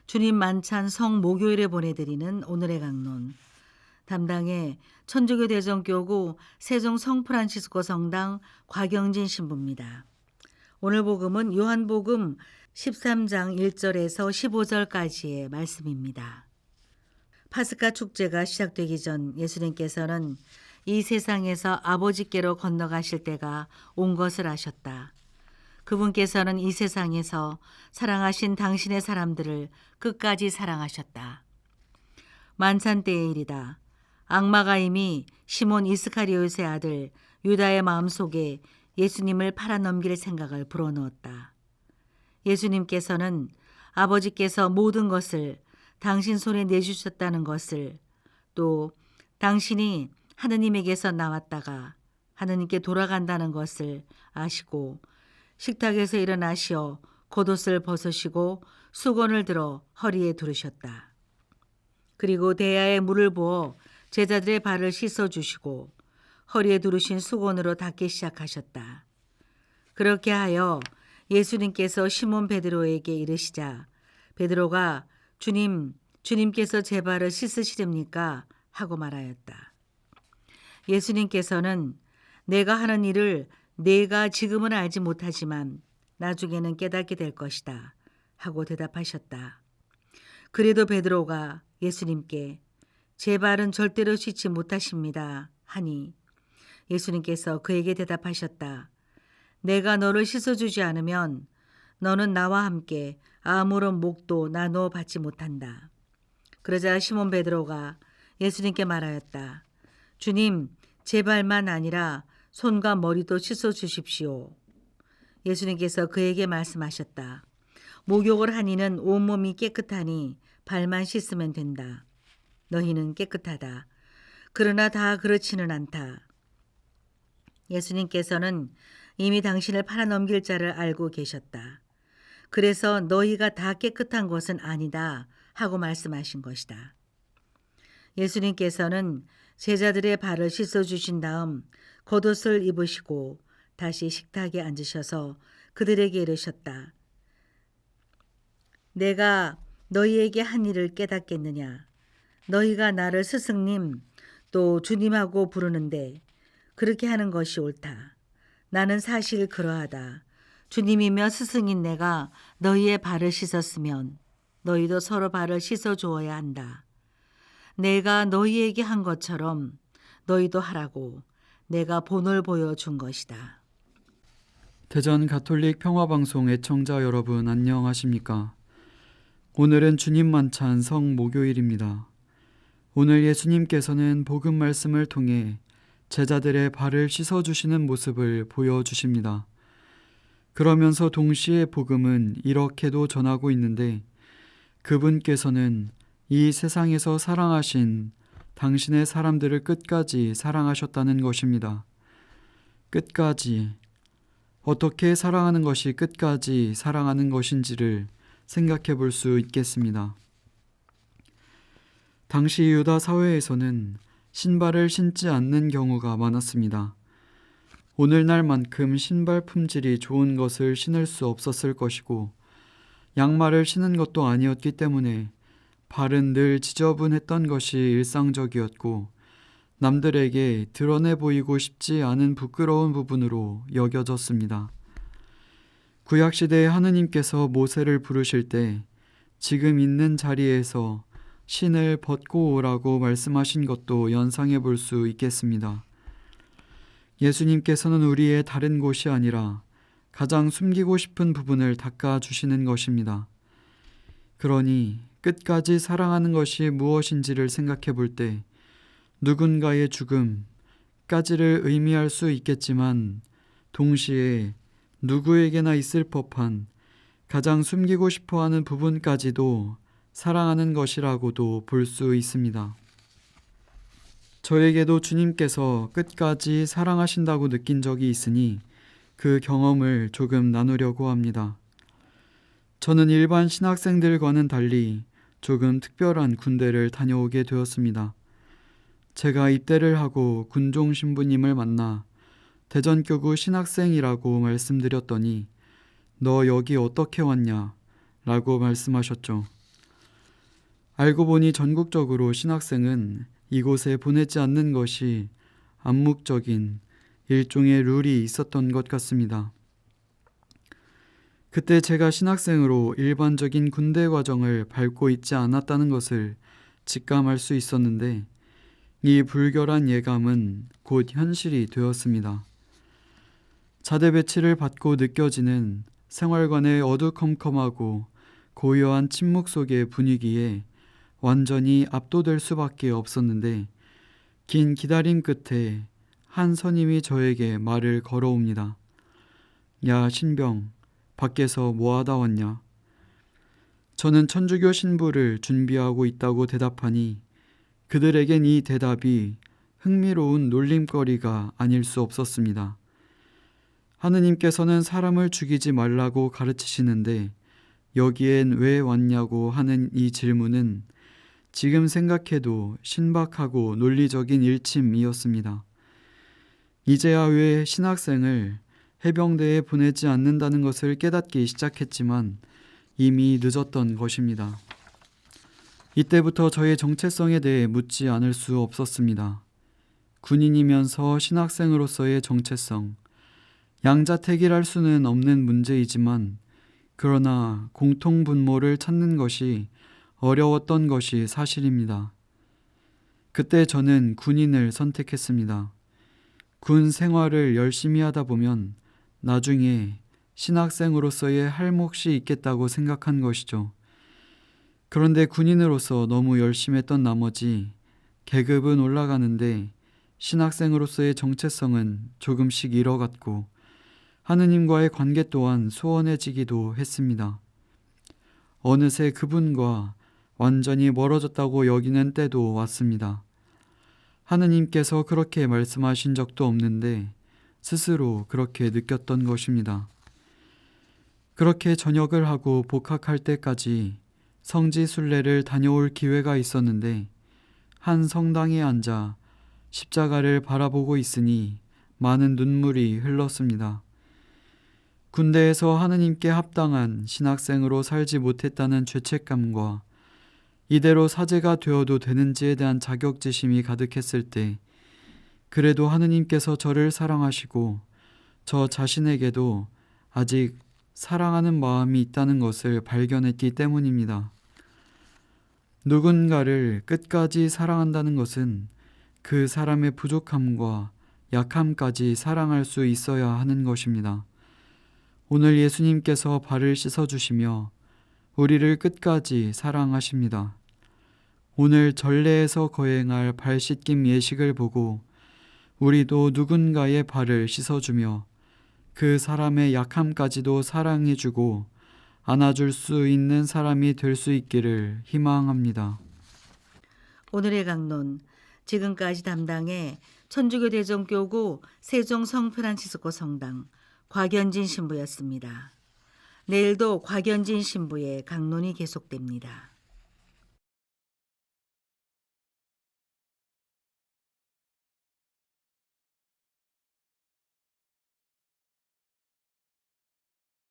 주님 만찬 성목요일에 보내드리는 오늘의 강론. 담당의 천주교 대전교구 세종 성프란치스코 성당 곽영진 신부입니다. 오늘 복음은 요한복음 13장 1절에서 15절까지의 말씀입니다. 파스카 축제가 시작되기 전 예수님께서는 이 세상에서 아버지께로 건너가실 때가 온 것을 아셨다. 그분께서는 이 세상에서 사랑하신 당신의 사람들을 끝까지 사랑하셨다. 만찬 때의 일이다. 악마가 이미 시몬 이스카리옷의 아들 유다의 마음속에 예수님을 팔아넘길 생각을 불어넣었다. 예수님께서는 아버지께서 모든 것을 당신 손에 내주셨다는 것을, 또 당신이 하느님에게서 나왔다가 하느님께 돌아간다는 것을 아시고 식탁에서 일어나시어 겉옷을 벗으시고 수건을 들어 허리에 두르셨다. 그리고 대야에 물을 부어 제자들의 발을 씻어주시고 허리에 두르신 수건으로 닦기 시작하셨다. 그렇게 하여 예수님께서 시몬 베드로에게 이르시자 베드로가 주님께서 제 발을 씻으시렵니까? 하고 말하였다. 예수님께서는 내가 하는 일을 내가 지금은 알지 못하지만 나중에는 깨닫게 될 것이다 하고 대답하셨다. 그래도 베드로가 예수님께 제 발은 절대로 씻지 못하십니다 하니 예수님께서 그에게 대답하셨다. 내가 너를 씻어주지 않으면 너는 나와 함께 아무런 목도 나누어 받지 못한다. 그러자 시몬 베드로가 예수님께 말하였다. 주님, 제 발만 아니라 손과 머리도 씻어주십시오. 예수님께서 그에게 말씀하셨다. 목욕을 한 이는 온몸이 깨끗하니 발만 씻으면 된다. 너희는 깨끗하다. 그러나 다 그렇지는 않다. 예수님께서는 이미 당신을 팔아넘길 자를 알고 계셨다. 그래서 너희가 다 깨끗한 것은 아니다 하고 말씀하신 것이다. 예수님께서는 제자들의 발을 씻어주신 다음 겉옷을 입으시고 다시 식탁에 앉으셔서 그들에게 이르셨다. 내가 너희에게 한 일을 깨닫겠느냐? 너희가 나를 스승님 또 주님하고 부르는데 그렇게 하는 것이 옳다. 나는 사실 그러하다. 주님이며 스승인 내가 너희의 발을 씻었으면 너희도 서로 발을 씻어 주어야 한다. 내가 너희에게 한 것처럼 너희도 하라고 내가 본을 보여준 것이다. 대전 가톨릭 평화방송 애청자 여러분 안녕하십니까? 오늘은 주님 만찬 성목요일입니다. 오늘 예수님께서는 복음 말씀을 통해 제자들의 발을 씻어주시는 모습을 보여주십니다. 그러면서 동시에 복음은 이렇게도 전하고 있는데 그분께서는 이 세상에서 사랑하신 당신의 사람들을 끝까지 사랑하셨다는 것입니다. 끝까지. 어떻게 사랑하는 것이 끝까지 사랑하는 것인지를 생각해 볼 수 있겠습니다. 당시 유다 사회에서는 신발을 신지 않는 경우가 많았습니다. 오늘날만큼 신발 품질이 좋은 것을 신을 수 없었을 것이고 양말을 신은 것도 아니었기 때문에 발은 늘 지저분했던 것이 일상적이었고 남들에게 드러내 보이고 싶지 않은 부끄러운 부분으로 여겨졌습니다. 구약시대에 하느님께서 모세를 부르실 때 지금 있는 자리에서 신을 벗고 오라고 말씀하신 것도 연상해 볼 수 있겠습니다. 예수님께서는 우리의 다른 곳이 아니라 가장 숨기고 싶은 부분을 닦아주시는 것입니다. 그러니 끝까지 사랑하는 것이 무엇인지를 생각해 볼 때 누군가의 죽음까지를 의미할 수 있겠지만 동시에 누구에게나 있을 법한 가장 숨기고 싶어하는 부분까지도 사랑하는 것이라고도 볼 수 있습니다. 저에게도 주님께서 끝까지 사랑하신다고 느낀 적이 있으니 그 경험을 조금 나누려고 합니다. 저는 일반 신학생들과는 달리 조금 특별한 군대를 다녀오게 되었습니다. 제가 입대를 하고 군종 신부님을 만나 대전교구 신학생이라고 말씀드렸더니 너 여기 어떻게 왔냐? 라고 말씀하셨죠. 알고 보니 전국적으로 신학생은 이곳에 보내지 않는 것이 암묵적인 일종의 룰이 있었던 것 같습니다. 그때 제가 신학생으로 일반적인 군대 과정을 밟고 있지 않았다는 것을 직감할 수 있었는데 이 불결한 예감은 곧 현실이 되었습니다. 자대 배치를 받고 느껴지는 생활관의 어두컴컴하고 고요한 침묵 속의 분위기에 완전히 압도될 수밖에 없었는데 긴 기다림 끝에 한 선임이 저에게 말을 걸어옵니다. 야, 신병, 밖에서 뭐하다 왔냐? 저는 천주교 신부를 준비하고 있다고 대답하니 그들에겐 이 대답이 흥미로운 놀림거리가 아닐 수 없었습니다. 하느님께서는 사람을 죽이지 말라고 가르치시는데 여기엔 왜 왔냐고 하는 이 질문은 지금 생각해도 신박하고 논리적인 일침이었습니다. 이제야 왜 신학생을 해병대에 보내지 않는다는 것을 깨닫기 시작했지만 이미 늦었던 것입니다. 이때부터 저의 정체성에 대해 묻지 않을 수 없었습니다. 군인이면서 신학생으로서의 정체성, 양자택일할 수는 없는 문제이지만 그러나 공통분모를 찾는 것이 어려웠던 것이 사실입니다. 그때 저는 군인을 선택했습니다. 군 생활을 열심히 하다 보면 나중에 신학생으로서의 할 몫이 있겠다고 생각한 것이죠. 그런데 군인으로서 너무 열심히 했던 나머지 계급은 올라가는데 신학생으로서의 정체성은 조금씩 잃어갔고 하느님과의 관계 또한 소원해지기도 했습니다. 어느새 그분과 완전히 멀어졌다고 여기는 때도 왔습니다. 하느님께서 그렇게 말씀하신 적도 없는데 스스로 그렇게 느꼈던 것입니다. 그렇게 전역을 하고 복학할 때까지 성지 순례를 다녀올 기회가 있었는데 한 성당에 앉아 십자가를 바라보고 있으니 많은 눈물이 흘렀습니다. 군대에서 하느님께 합당한 신학생으로 살지 못했다는 죄책감과 이대로 사제가 되어도 되는지에 대한 자격지심이 가득했을 때 그래도 하느님께서 저를 사랑하시고 저 자신에게도 아직 사랑하는 마음이 있다는 것을 발견했기 때문입니다. 누군가를 끝까지 사랑한다는 것은 그 사람의 부족함과 약함까지 사랑할 수 있어야 하는 것입니다. 오늘 예수님께서 발을 씻어주시며 우리를 끝까지 사랑하십니다. 오늘 전례에서 거행할 발 씻김 예식을 보고 우리도 누군가의 발을 씻어주며 그 사람의 약함까지도 사랑해주고 안아줄 수 있는 사람이 될 수 있기를 희망합니다. 오늘의 강론, 지금까지 담당해 천주교 대전교구 세종 성프란치스코 성당 곽연진 신부였습니다. 내일도 곽연진 신부의 강론이 계속됩니다.